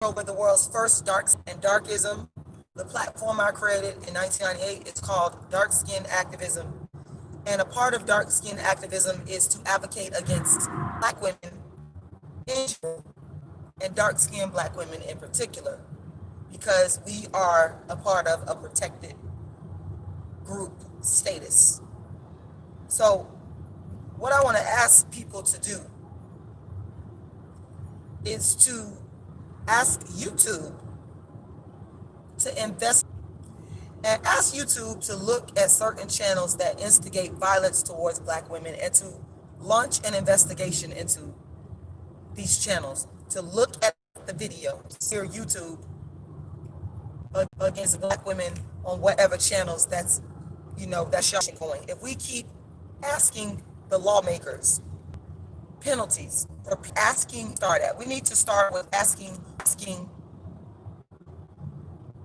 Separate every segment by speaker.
Speaker 1: Strober, the world's first dark and darkism. The platform I created in 1998 is called Dark Skin Activism. And a part of dark skin activism is to advocate against Black women in general and dark skinned Black women in particular, because we are a part of a protected group status. So, what I want to ask people to do is to ask YouTube to invest and ask YouTube to look at certain channels that instigate violence towards Black women and to launch an investigation into these channels, to look at the video, to YouTube against Black women on whatever channels that's going. If we keep asking the lawmakers penalties for we need to start with asking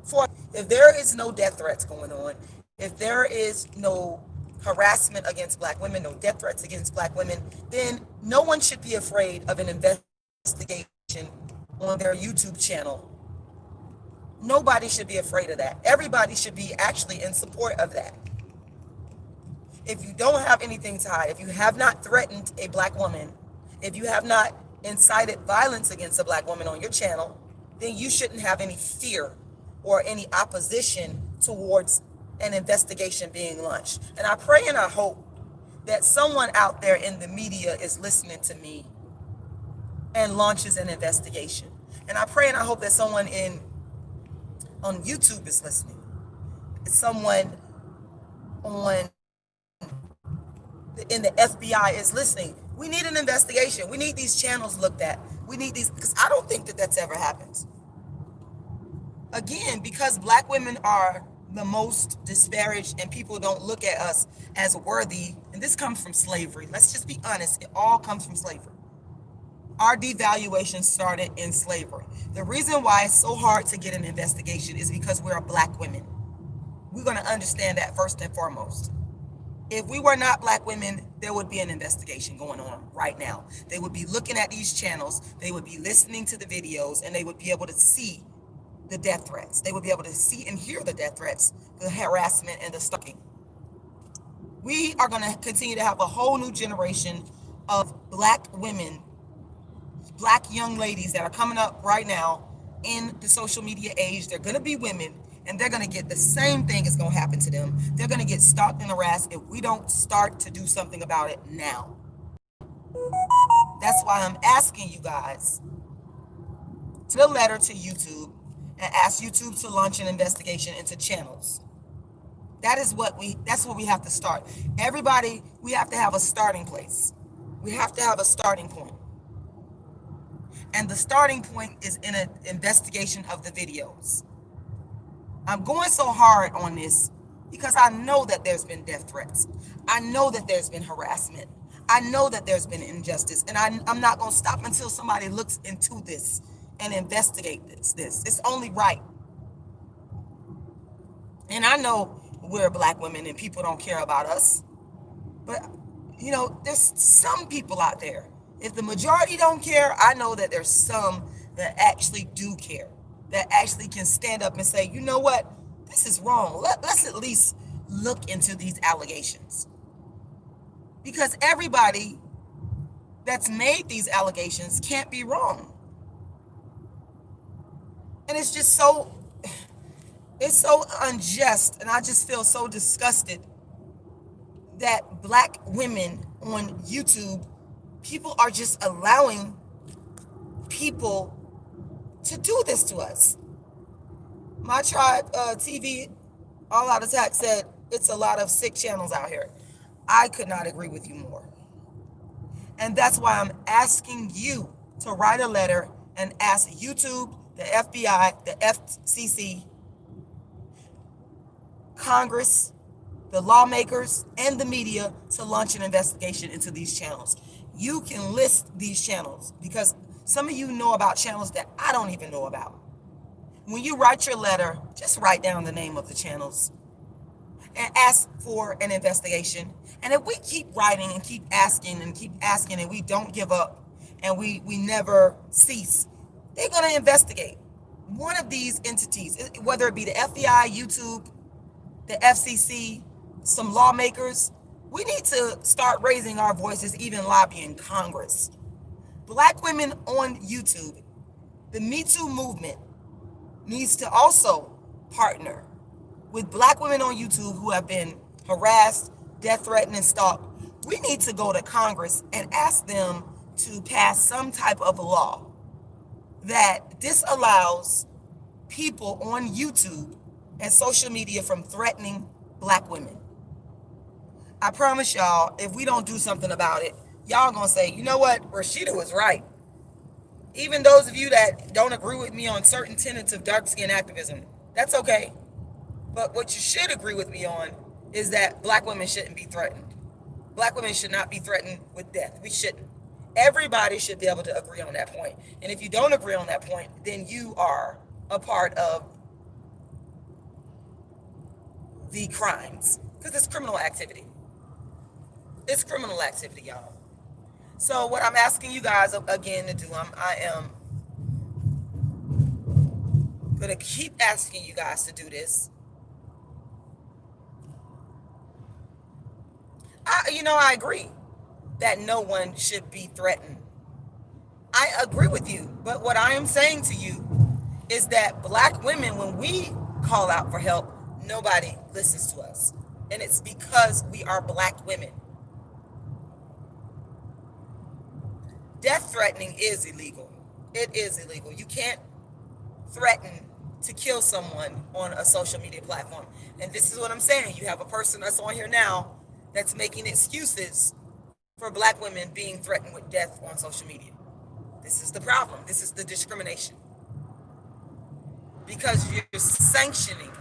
Speaker 1: for, if there is no death threats going on, if there is no harassment against Black women, no death threats against Black women, then no one should be afraid of an investigation on their YouTube channel. Nobody should be afraid of that. Everybody should be actually in support of that. If you don't have anything to hide, if you have not threatened a Black woman, if you have not incited violence against a Black woman on your channel, then you shouldn't have any fear or any opposition towards an investigation being launched. And I pray and I hope that someone out there in the media is listening to me and launches an investigation. And I pray and I hope that someone on YouTube is listening. Someone in the FBI is listening. We need an investigation. We need these channels looked at. We need these, because I don't think that that's ever happens. Again, because Black women are the most disparaged and people don't look at us as worthy. And this comes from slavery. Let's just be honest. It all comes from slavery. Our devaluation started in slavery. The reason why it's so hard to get an investigation is because we're Black women. We're going to understand that first and foremost. If we were not Black women, there would be an investigation going on right now. They would be looking at these channels, they would be listening to the videos, and they would be able to see the death threats. They would be able to see and hear the death threats, the harassment, and the stalking. We are going to continue to have a whole new generation of Black women, Black young ladies that are coming up right now in the social media age. They're going to be women, and they're going to get the same thing is going to happen to them. They're going to get stalked and harassed if we don't start to do something about it now. That's why I'm asking you guys to the letter to YouTube and ask YouTube to launch an investigation into channels. That's what we have to start. Everybody, we have to have a starting place. We have to have a starting point. And the starting point is in an investigation of the videos. I'm going so hard on this because I know that there's been death threats. I know that there's been harassment. I know that there's been injustice. And I'm not going to stop until somebody looks into this and investigate this. It's only right. And I know we're Black women and people don't care about us. But, there's some people out there. If the majority don't care, I know that there's some that actually do care, that actually can stand up and say, you know what, this is wrong. Let's at least look into these allegations. Because everybody that's made these allegations can't be wrong. And it's just it's so unjust, and I just feel so disgusted that Black women on YouTube, people are just allowing people to do this to us. My Tribe TV All Out Attack said it's a lot of sick channels out here. I could not agree with you more. And that's why I'm asking you to write a letter and ask YouTube, the FBI, the FCC, Congress, the lawmakers, and the media to launch an investigation into these channels. You can list these channels because some of you know about channels that I don't even know about. When you write your letter, just write down the name of the channels and ask for an investigation. And if we keep writing and keep asking and we don't give up and we never cease, they're going to investigate. one of these entities, whether it be the FBI, YouTube, the FCC, some lawmakers, we need to start raising our voices, even lobbying Congress. Black women on YouTube, the Me Too movement needs to also partner with black women on YouTube who have been harassed, death threatened, and stalked. We need to go to Congress and ask them to pass some type of law that disallows people on YouTube and social media from threatening black women. I promise y'all, if we don't do something about it, y'all gonna say, you know what, Rashida was right. Even those of you that don't agree with me on certain tenets of dark skin activism, that's okay. But what you should agree with me on is that black women shouldn't be threatened. Black women should not be threatened with death. We shouldn't. Everybody should be able to agree on that point. And if you don't agree on that point, then you are a part of the crimes. Because it's criminal activity. It's criminal activity, y'all. So what I'm asking you guys again to do, I am going to keep asking you guys to do this. I agree that no one should be threatened. I agree with you. But what I am saying to you is that black women, when we call out for help, nobody listens to us. And it's because we are black women. Death threatening is illegal. It is illegal. You can't threaten to kill someone on a social media platform. And this is what I'm saying. You have a person that's on here now that's making excuses for black women being threatened with death on social media. This is the problem. This is the discrimination. Because you're sanctioning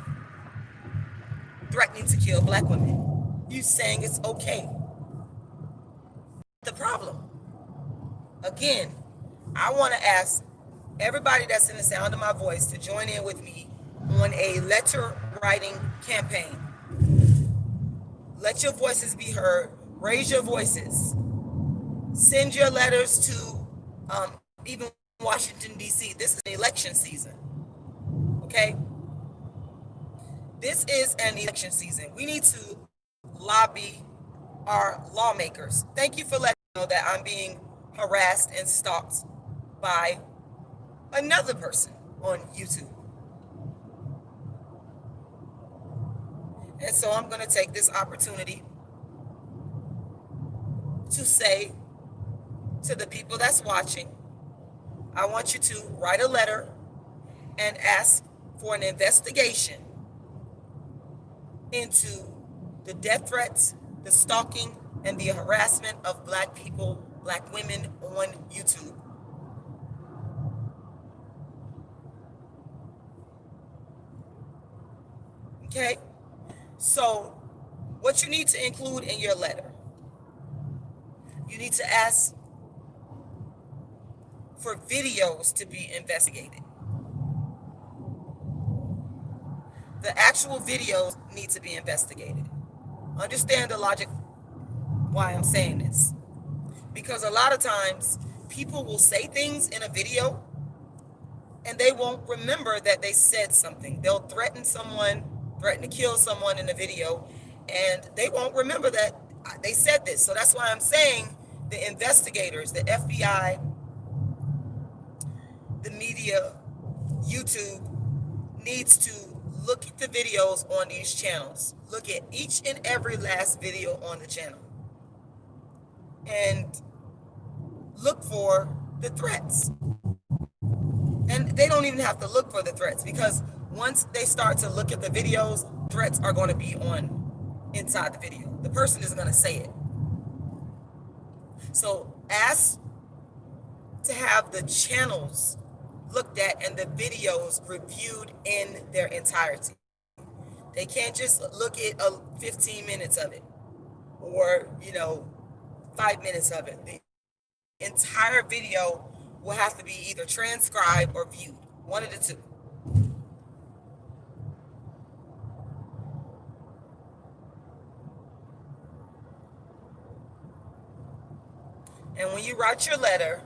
Speaker 1: threatening to kill black women. You're saying it's okay. The problem. Again, I want to ask everybody that's in the sound of my voice to join in with me on a letter writing campaign. Let your voices be heard. Raise your voices. Send your letters to even Washington, D.C. This is an election season. Okay? This is an election season. We need to lobby our lawmakers. Thank you for letting me know that I'm being harassed and stalked by another person on YouTube. And so I'm going to take this opportunity to say to the people that's watching, I want you to write a letter and ask for an investigation into the death threats, the stalking, and the harassment of black people, black women on YouTube. Okay? So, what you need to include in your letter, you need to ask for videos to be investigated. The actual videos need to be investigated. Understand the logic why I'm saying this. Because a lot of times, people will say things in a video and they won't remember that they said something. They'll threaten someone, threaten to kill someone in a video, and they won't remember that they said this. So that's why I'm saying the investigators, the FBI, the media, YouTube, needs to look at the videos on these channels. Look at each and every last video on the channel. And look for the threats. And they don't even have to look for the threats, because once they start to look at the videos, threats are going to be on inside the video. The person is going to say it. So ask to have the channels looked at and the videos reviewed in their entirety. They can't just look at 15 minutes of it or 5 minutes of it. The entire video will have to be either transcribed or viewed, one of the two. And when you write your letter,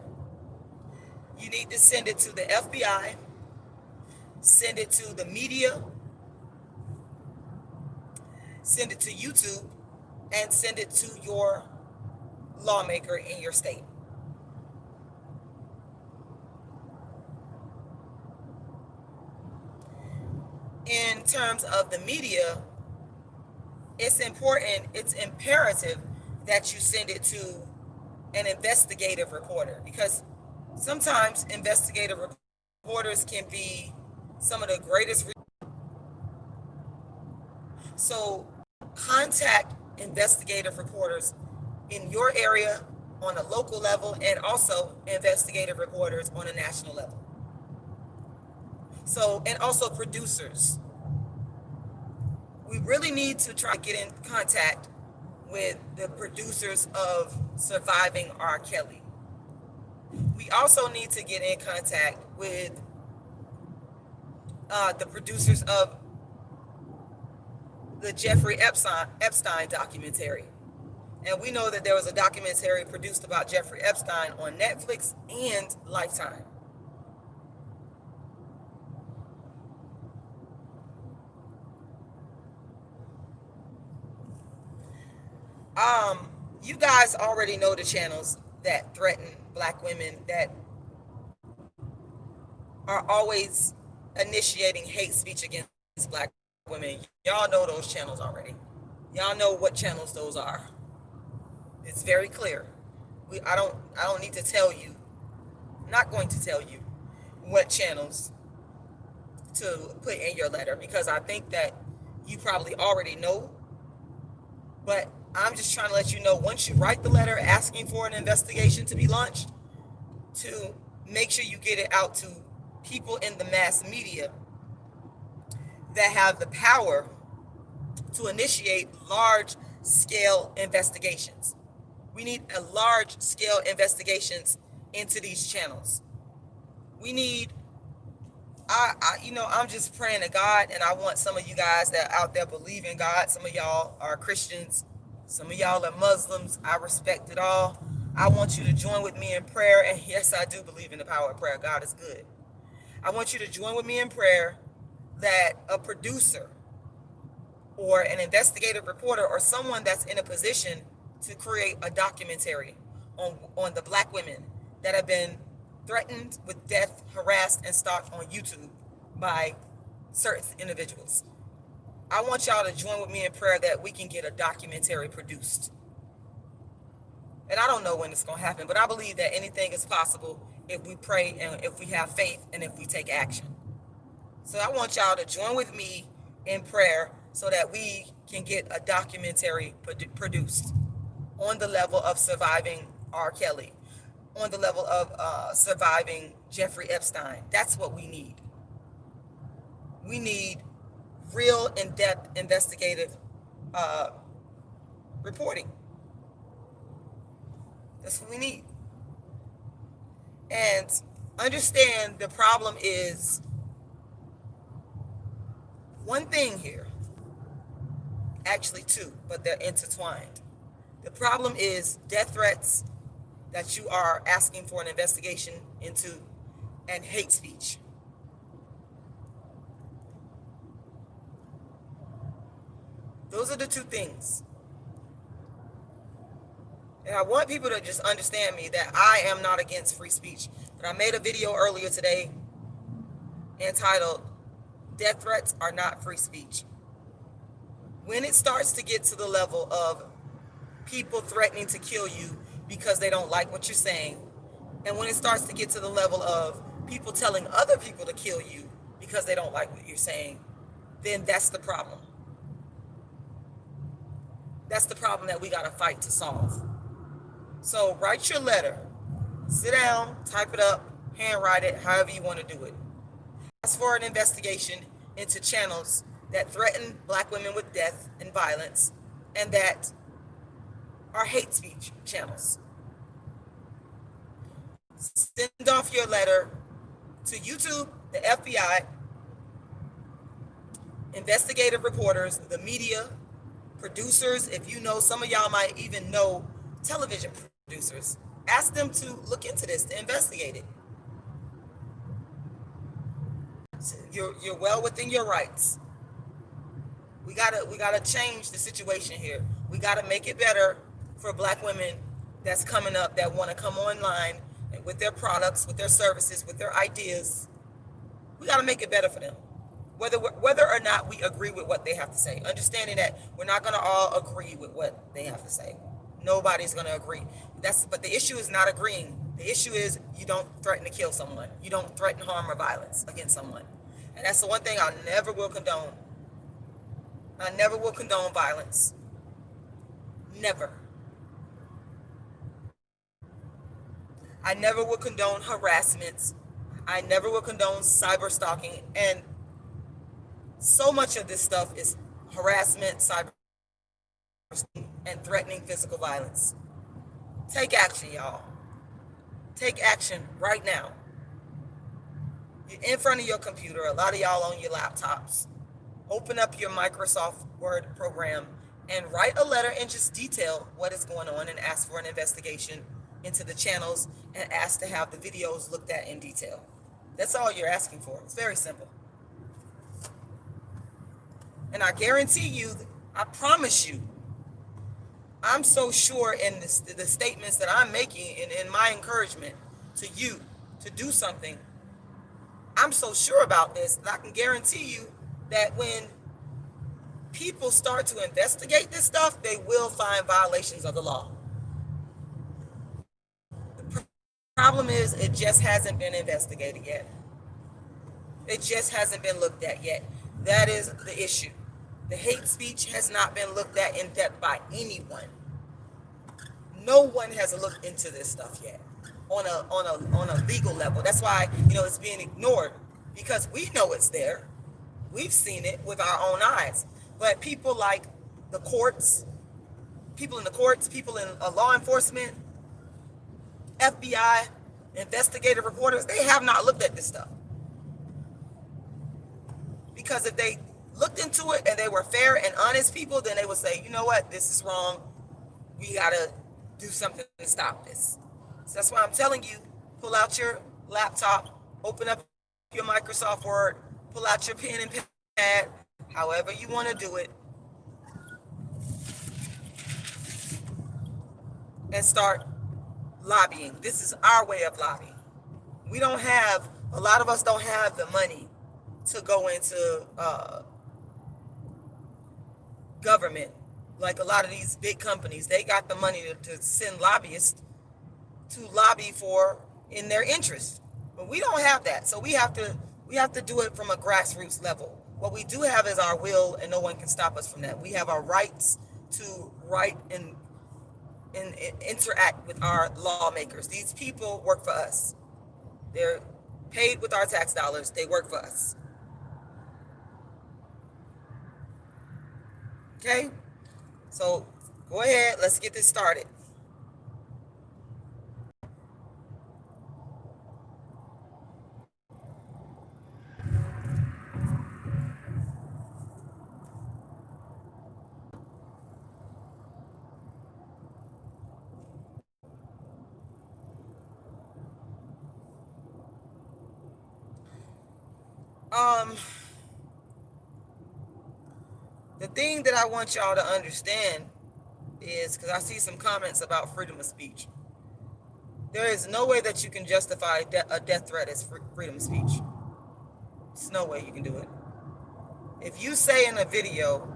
Speaker 1: you need to send it to the FBI, send it to the media, send it to YouTube, and send it to your lawmaker in your state. In terms of the media, it's important, it's imperative that you send it to an investigative reporter, because sometimes investigative reporters can be some of the greatest. So contact investigative reporters in your area on a local level, and also investigative reporters on a national level. So, and also producers. We really need to try to get in contact with the producers of Surviving R. Kelly. We also need to get in contact with the producers of the Jeffrey Epstein documentary. And we know that there was a documentary produced about Jeffrey Epstein on Netflix and Lifetime. You guys already know the channels that threaten Black women, that are always initiating hate speech against Black women. Y'all know those channels already. Y'all know what channels those are. It's very clear. I don't need to tell you. I'm not going to tell you what channels to put in your letter, because I think that you probably already know. But I'm just trying to let you know, once you write the letter asking for an investigation to be launched, to make sure you get it out to people in the mass media that have the power to initiate large-scale investigations. We need a large-scale investigations into these channels. We need, I'm just praying to God, and I want some of you guys that are out there believe in God. Some of y'all are Christians. Some of y'all are Muslims. I respect it all. I want you to join with me in prayer. And yes, I do believe in the power of prayer. God is good. I want you to join with me in prayer that a producer or an investigative reporter or someone that's in a position to create a documentary on the Black women that have been threatened with death, harassed, and stalked on YouTube by certain individuals. I want y'all to join with me in prayer that we can get a documentary produced. And I don't know when it's going to happen, but I believe that anything is possible if we pray and if we have faith and if we take action. So I want y'all to join with me in prayer so that we can get a documentary produced on the level of Surviving R. Kelly, on the level of Surviving Jeffrey Epstein. That's what we need. We need real in-depth investigative reporting. That's what we need. And understand the problem is one thing here, actually two, but they're intertwined. The problem is death threats that you are asking for an investigation into, and hate speech. Those are the two things. And I want people to just understand me that I am not against free speech. But I made a video earlier today entitled, Death Threats Are Not Free Speech. When it starts to get to the level of people threatening to kill you because they don't like what you're saying, and when it starts to get to the level of people telling other people to kill you because they don't like what you're saying, then that's the problem. That's the problem that we got to fight to solve. So write your letter, sit down, type it up, handwrite it, however you want to do it. Ask for an investigation into channels that threaten Black women with death and violence, and that are hate speech channels. Send off your letter to YouTube, the FBI, investigative reporters, the media, producers. If you know, some of y'all might even know television producers. Ask them to look into this, to investigate it. You're well within your rights. We gotta change the situation here. We gotta make it better for Black women that's coming up that want to come online and with their products, with their services, with their ideas. We gotta make it better for them, whether or not we agree with what they have to say. Understanding that we're not gonna all agree with what they have to say. Nobody's gonna agree. But the issue is not agreeing. The issue is you don't threaten to kill someone. You don't threaten harm or violence against someone. And that's the one thing I never will condone. I never will condone violence. Never. I never will condone harassments. I never will condone cyber stalking. And so much of this stuff is harassment, cyber stalking, and threatening physical violence. Take action, y'all. Take action right now. You're in front of your computer. A lot of y'all on your laptops. Open up your Microsoft Word program and write a letter and just detail what is going on and ask for an investigation into the channels and ask to have the videos looked at in detail. That's all you're asking for. It's very simple. And I guarantee you, I promise you, I'm so sure in the statements that I'm making and in my encouragement to you to do something, I'm so sure about this that I can guarantee you that when people start to investigate this stuff, they will find violations of the law. The problem is it just hasn't been investigated yet. It just hasn't been looked at yet. That is the issue. The hate speech has not been looked at in depth by anyone. No one has looked into this stuff yet on a legal level. That's why it's being ignored, because we know it's there. We've seen it with our own eyes. But people like the courts, people in law enforcement, FBI, investigative reporters, they have not looked at this stuff. Because if they looked into it and they were fair and honest people, then they would say, you know what, this is wrong. We gotta do something to stop this. So that's why I'm telling you, pull out your laptop, open up your Microsoft Word, pull out your pen and pad, however you want to do it, and start lobbying. This is our way of lobbying. A lot of us don't have the money to go into government. Like a lot of these big companies, they got the money to send lobbyists to lobby for in their interest. But we don't have that. So we have to do it from a grassroots level. What we do have is our will, and no one can stop us from that. We have our rights to write and interact with our lawmakers. These people work for us. They're paid with our tax dollars. They work for us. Okay? So go ahead, let's get this started. The thing that I want y'all to understand is, because I see some comments about freedom of speech. There is no way that you can justify a death threat as freedom of speech. There's no way you can do it. If you say in a video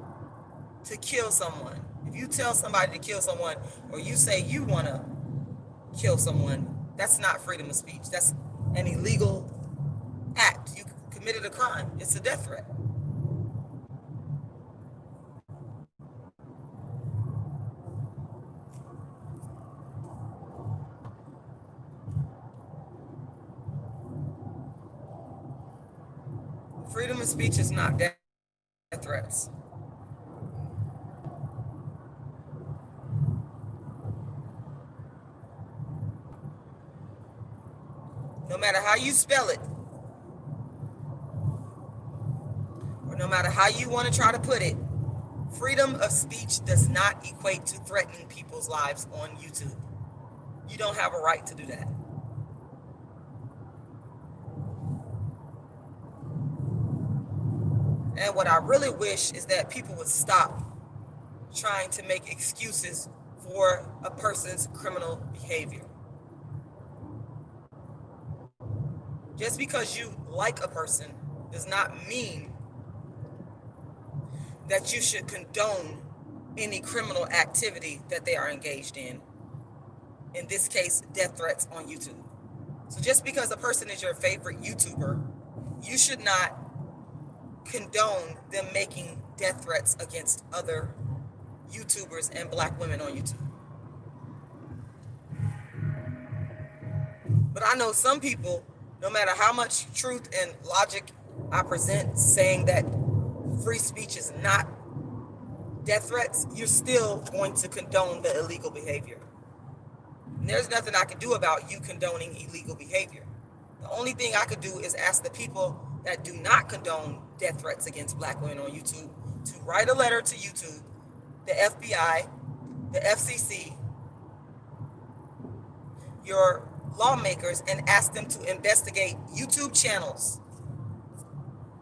Speaker 1: to kill someone, if you tell somebody to kill someone, or you say you want to kill someone, that's not freedom of speech. That's an illegal act. You committed a crime. It's a death threat. Freedom of speech is not death threats. No matter how you spell it, or no matter how you want to try to put it, freedom of speech does not equate to threatening people's lives on YouTube. You don't have a right to do that. And what I really wish is that people would stop trying to make excuses for a person's criminal behavior. Just because you like a person does not mean that you should condone any criminal activity that they are engaged in this case, death threats on YouTube. So just because a person is your favorite YouTuber, you should not condone them making death threats against other YouTubers and black women on YouTube. But I know some people, no matter how much truth and logic I present, saying that free speech is not death threats, you're still going to condone the illegal behavior. And there's nothing I can do about you condoning illegal behavior. The only thing I could do is ask the people that do not condone death threats against black women on YouTube to write a letter to YouTube, the FBI, the FCC, your lawmakers, and ask them to investigate YouTube channels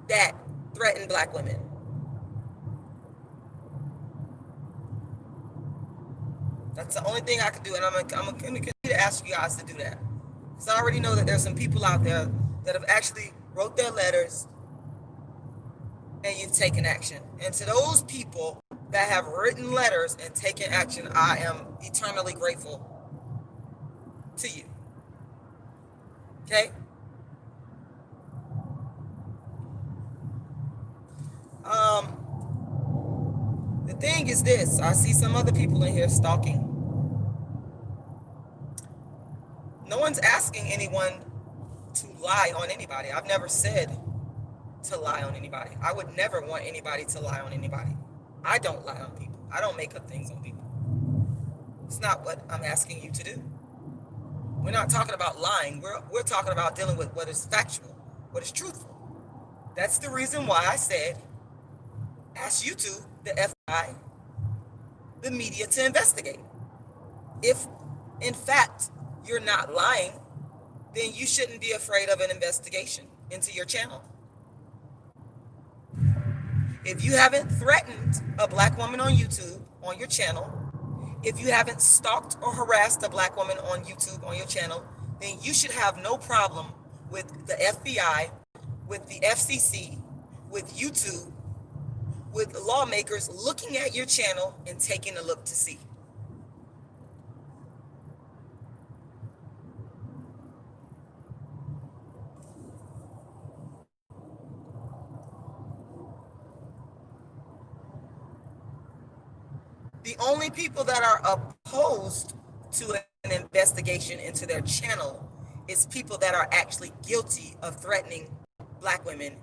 Speaker 1: that threaten black women. That's the only thing I can do, and I'm going to continue to ask you guys to do that. Because I already know that there's some people out there that have actually wrote their letters and you've taken action. And to those people that have written letters and taken action, I am eternally grateful to you. Okay? The thing is this, I see some other people in here stalking. No one's asking anyone to lie on anybody. I've never said to lie on anybody. I would never want anybody to lie on anybody. I don't lie on people. I don't make up things on people. It's not what I'm asking you to do. We're not talking about lying. We're talking about dealing with what is factual, what is truthful. That's the reason why I said, ask YouTube, the FBI, the media to investigate. If, in fact, you're not lying, then you shouldn't be afraid of an investigation into your channel. If you haven't threatened a black woman on YouTube on your channel, if you haven't stalked or harassed a black woman on YouTube on your channel, then you should have no problem with the FBI, with the FCC, with YouTube, with lawmakers looking at your channel and taking a look to see. The only people that are opposed to an investigation into their channel is people that are actually guilty of threatening black women,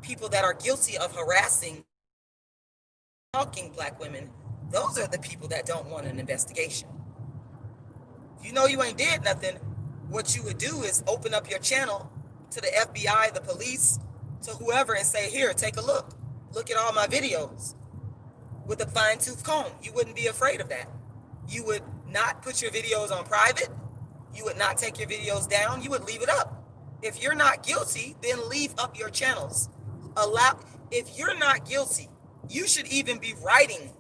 Speaker 1: people that are guilty of harassing, stalking black women. Those are the people that don't want an investigation. If you know you ain't did nothing, what you would do is open up your channel to the FBI, the police, to whoever, and say, here, take a look. Look at all my videos. With a fine-tooth comb. You wouldn't be afraid of that. You would not put your videos on private. You would not take your videos down. You would leave it up. If you're not guilty, then leave up your channels. If you're not guilty, you should even be writing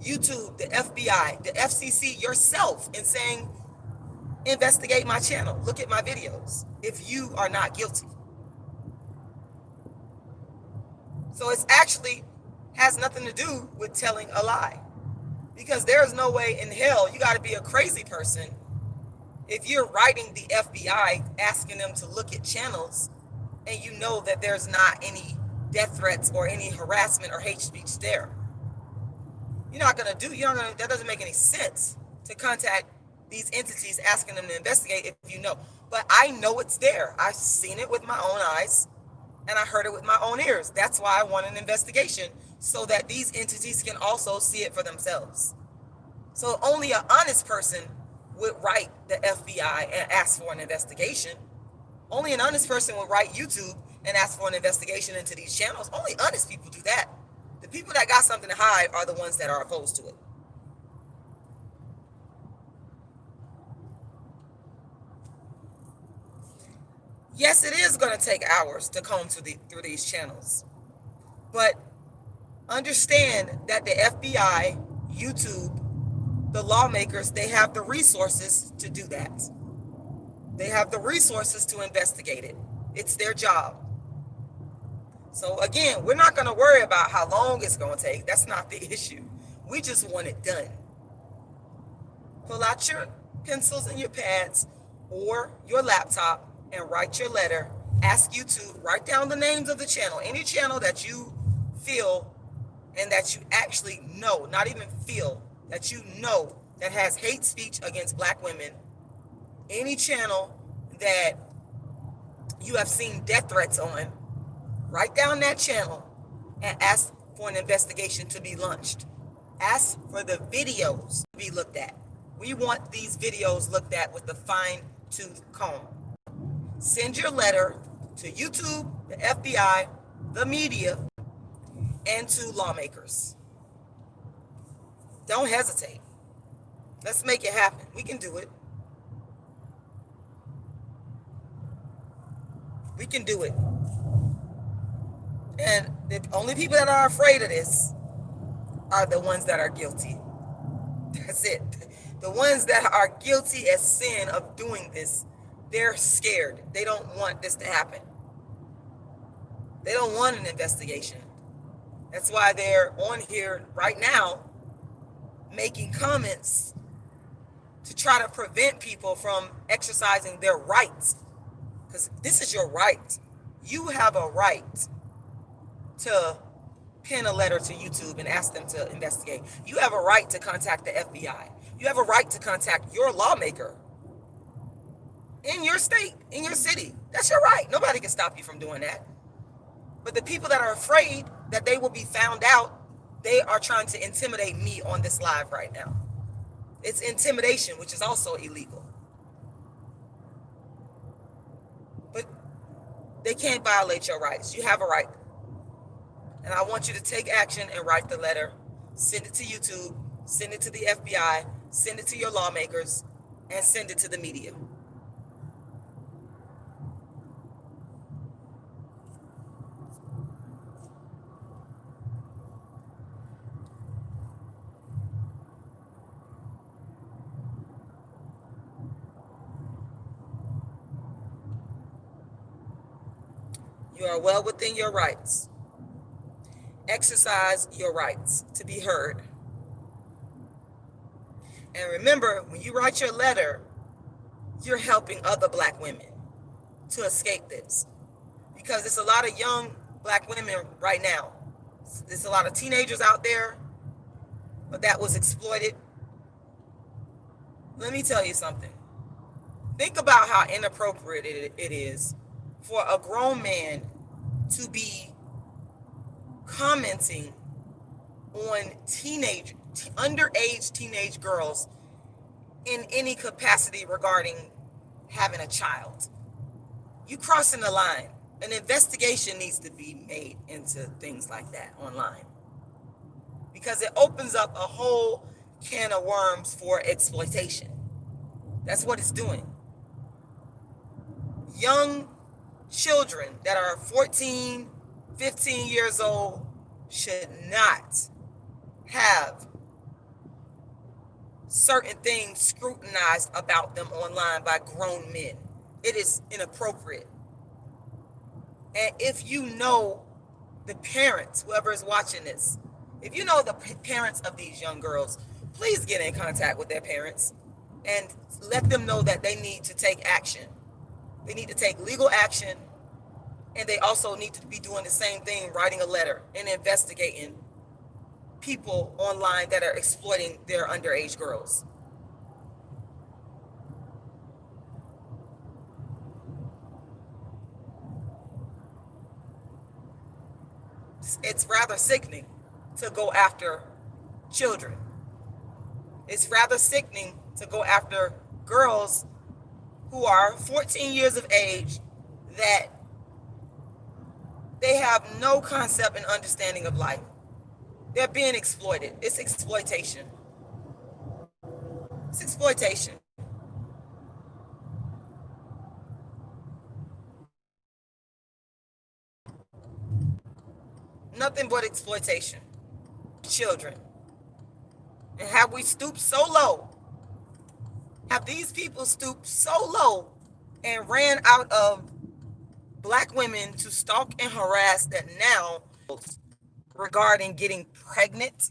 Speaker 1: YouTube, the FBI, the FCC yourself and saying, investigate my channel. Look at my videos. If you are not guilty. So it's actually has nothing to do with telling a lie, because there's no way in hell, you got to be a crazy person if you're writing the FBI asking them to look at channels and you know that there's not any death threats or any harassment or hate speech there. That doesn't make any sense to contact these entities asking them to investigate if you know. But I know it's there. I've seen it with my own eyes and I heard it with my own ears. That's why I want an investigation, so that these entities can also see it for themselves. So only an honest person would write the FBI and ask for an investigation. Only an honest person would write YouTube and ask for an investigation into these channels. Only honest people do that. The people that got something to hide are the ones that are opposed to it. Yes, it is going to take hours to comb through these channels. But understand that the FBI, YouTube, the lawmakers, they have the resources to do that. They have the resources to investigate it. It's their job. So again, we're not going to worry about how long it's going to take. That's not the issue. We just want it done. Pull out your pencils and your pads or your laptop and write your letter. Ask YouTube, write down the names of the channel, any channel that you feel and that you actually know, not even feel, that you know that has hate speech against black women, any channel that you have seen death threats on, write down that channel and ask for an investigation to be launched. Ask for the videos to be looked at. We want these videos looked at with a fine-tooth comb. Send your letter to YouTube, the FBI, the media, and to lawmakers. Don't hesitate. Let's make it happen. We can do it. We can do it. And the only people that are afraid of this are the ones that are guilty. That's it. The ones that are guilty as sin of doing this, they're scared. They don't want this to happen. They don't want an investigation. That's why they're on here right now making comments to try to prevent people from exercising their rights. Because this is your right. You have a right to pen a letter to YouTube and ask them to investigate. You have a right to contact the FBI. You have a right to contact your lawmaker in your state, in your city. That's your right. Nobody can stop you from doing that. But the people that are afraid that they will be found out, they are trying to intimidate me on this live right now. It's intimidation, which is also illegal. But they can't violate your rights. You have a right. And I want you to take action and write the letter. Send it to YouTube. Send it to the FBI. Send it to your lawmakers. And send it to the media. You are well within your rights. Exercise your rights to be heard. And remember, when you write your letter, you're helping other black women to escape this. Because there's a lot of young black women right now. There's a lot of teenagers out there, but that was exploited. Let me tell you something. Think about how inappropriate it is for a grown man to be commenting on underage teenage girls in any capacity regarding having a child. You crossing the line. An investigation needs to be made into things like that online, because it opens up a whole can of worms for exploitation. That's what it's doing. Young children that are 14, 15 years old should not have certain things scrutinized about them online by grown men. It is inappropriate. And if you know the parents, whoever is watching this, if you know the parents of these young girls, please get in contact with their parents and let them know that they need to take action. They need to take legal action, and they also need to be doing the same thing, writing a letter and investigating people online that are exploiting their underage girls. It's rather sickening to go after children. It's rather sickening to go after girls who are 14 years of age that they have no concept and understanding of life. They're being exploited. It's exploitation. It's exploitation. nothing but exploitation. Children. And have we stooped so low? Have these people stooped so low and ran out of black women to stalk and harass that now regarding getting pregnant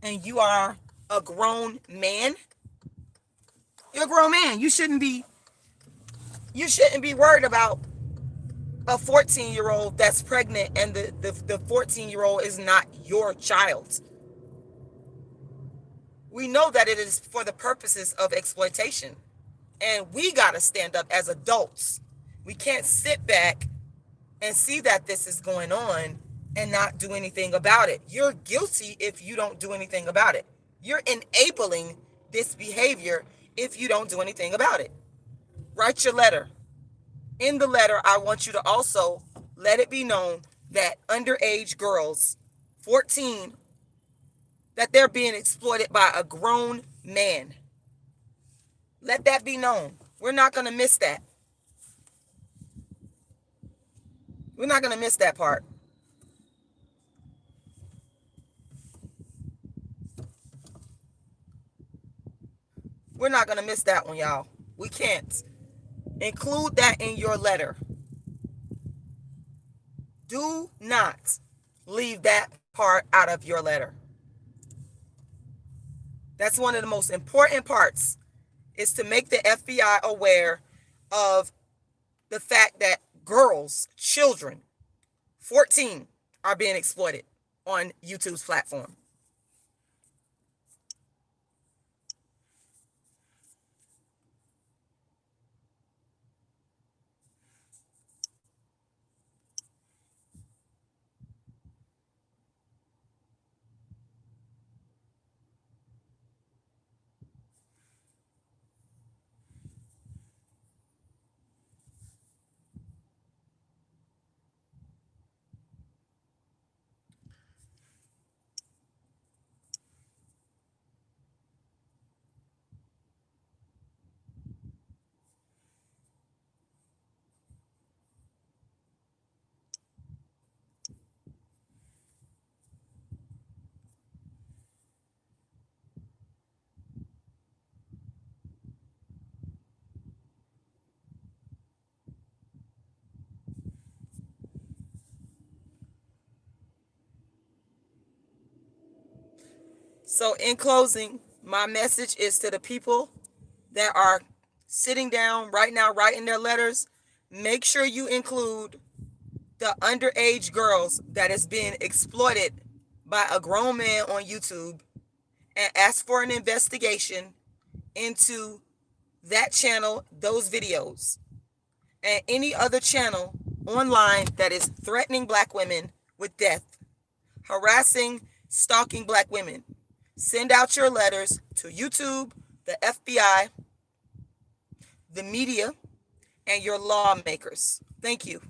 Speaker 1: and you are a grown man? You're a grown man. You shouldn't be worried about a 14-year-old that's pregnant and the 14-year-old is not your child. We know that it is for the purposes of exploitation. And we got to stand up as adults. We can't sit back and see that this is going on and not do anything about it. You're guilty if you don't do anything about it. You're enabling this behavior if you don't do anything about it. Write your letter. In the letter, I want you to also let it be known that underage girls, 14, that they're being exploited by a grown man. Let that be known. We're not going to miss that. We're not going to miss that part. We're not going to miss that one, y'all. We can't. Include that in your letter. Do not leave that part out of your letter. That's one of the most important parts, is to make the FBI aware of the fact that girls, children, 14, are being exploited on YouTube's platform. So in closing, my message is to the people that are sitting down right now writing their letters, make sure you include the underage girls that is being exploited by a grown man on YouTube, and ask for an investigation into that channel, those videos, and any other channel online that is threatening black women with death, harassing, stalking black women. Send out your letters to YouTube, the FBI, the media, and your lawmakers. Thank you.